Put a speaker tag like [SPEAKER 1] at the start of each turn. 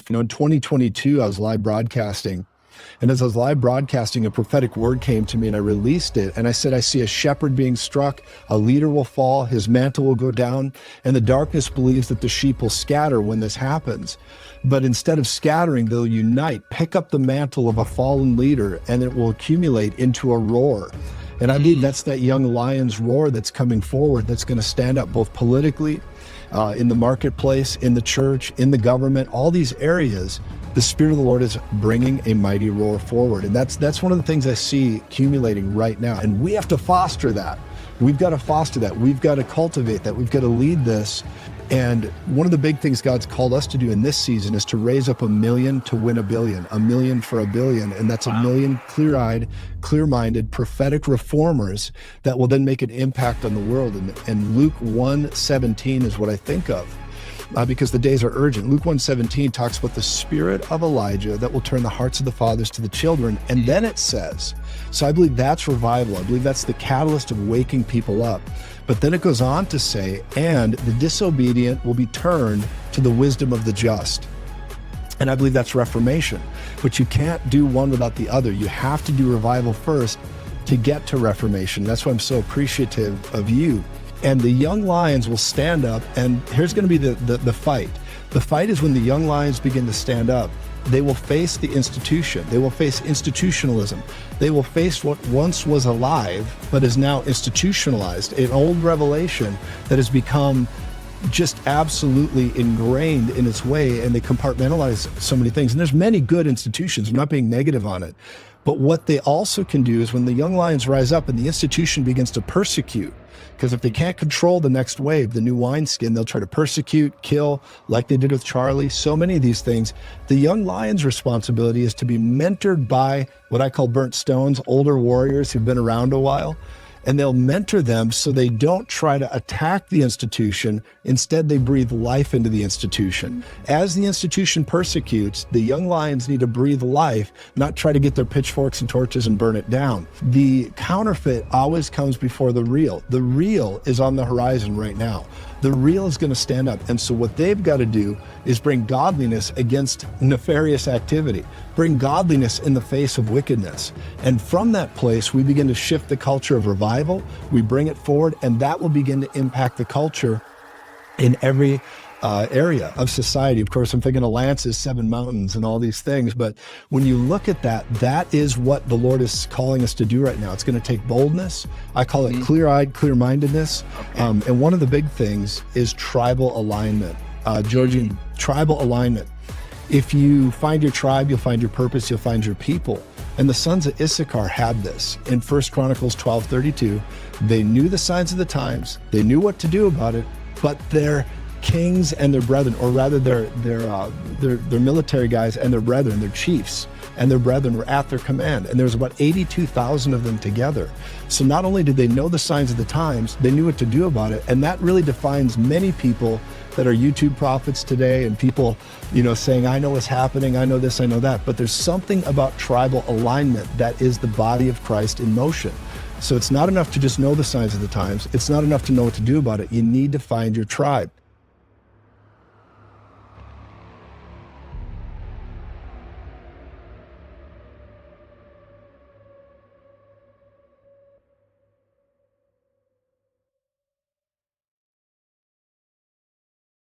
[SPEAKER 1] In 2022, I was live broadcasting. And as I was live broadcasting, a prophetic word came to me and I released it. And I said, I see a shepherd being struck, a leader will fall, his mantle will go down, and the darkness believes that the sheep will scatter when this happens. But instead of scattering, they'll unite, pick up the mantle of a fallen leader, and it will accumulate into a roar. And I believe that's that young lion's roar that's coming forward, that's going to stand up both politically, in the marketplace, in the church, in the government, all these areas. The Spirit of the Lord is bringing a mighty roar forward. And that's one of the things I see accumulating right now. And we have to foster that. We've got to foster that. We've got to cultivate that. We've got to lead this. And one of the big things God's called us to do in this season is to raise up 1 million to win 1 billion, 1 million for 1 billion. And that's 1 million clear-eyed, clear-minded, prophetic reformers that will then make an impact on the world. And Luke 1:17 is what I think of. Because the days are urgent. Luke 1:17 talks about the spirit of Elijah that will turn the hearts of the fathers to the children. And then it says, so I believe that's revival. I believe that's the catalyst of waking people up. But then it goes on to say, and the disobedient will be turned to the wisdom of the just. And I believe that's reformation. But you can't do one without the other. You have to do revival first to get to reformation. That's why I'm so appreciative of you. And the young lions will stand up, and here's going to be the fight. The fight is when the young lions begin to stand up. They will face the institution. They will face institutionalism. They will face what once was alive, but is now institutionalized, an old revelation that has become just absolutely ingrained in its way, and they compartmentalize so many things. And there's many good institutions. I'm not being negative on it. But what they also can do is when the young lions rise up and the institution begins to persecute, because if they can't control the next wave, the new wineskin, they'll try to persecute, kill, like they did with Charlie, so many of these things. The young lion's responsibility is to be mentored by what I call burnt stones, older warriors who've been around a while. And they'll mentor them so they don't try to attack the institution. Instead, they breathe life into the institution. As the institution persecutes, the young lions need to breathe life, not try to get their pitchforks and torches and burn it down. The counterfeit always comes before the real. The real is on the horizon right now. The real is going to stand up. And so what they've got to do is bring godliness against nefarious activity, bring godliness in the face of wickedness. And from that place, we begin to shift the culture of revival. We bring it forward, and that will begin to impact the culture in every area of society. Of course, I'm thinking of lances, 7 mountains, and all these things. But when you look at that, that is what the Lord is calling us to do right now. It's going to take boldness. I call it clear-eyed, clear-mindedness. Okay. And one of the big things is tribal alignment. Georgian, tribal alignment. If you find your tribe, you'll find your purpose, you'll find your people. And the sons of Issachar had this. In 1 Chronicles 12:32, they knew the signs of the times, they knew what to do about it, but their kings and their brethren, or rather their military guys and their brethren, their chiefs and their brethren were at their command. And there was about 82,000 of them together. So not only did they know the signs of the times, they knew what to do about it. And that really defines many people that are YouTube prophets today, and people, saying, I know what's happening, I know this, I know that. But there's something about tribal alignment that is the body of Christ in motion. So it's not enough to just know the signs of the times. It's not enough to know what to do about it. You need to find your tribe.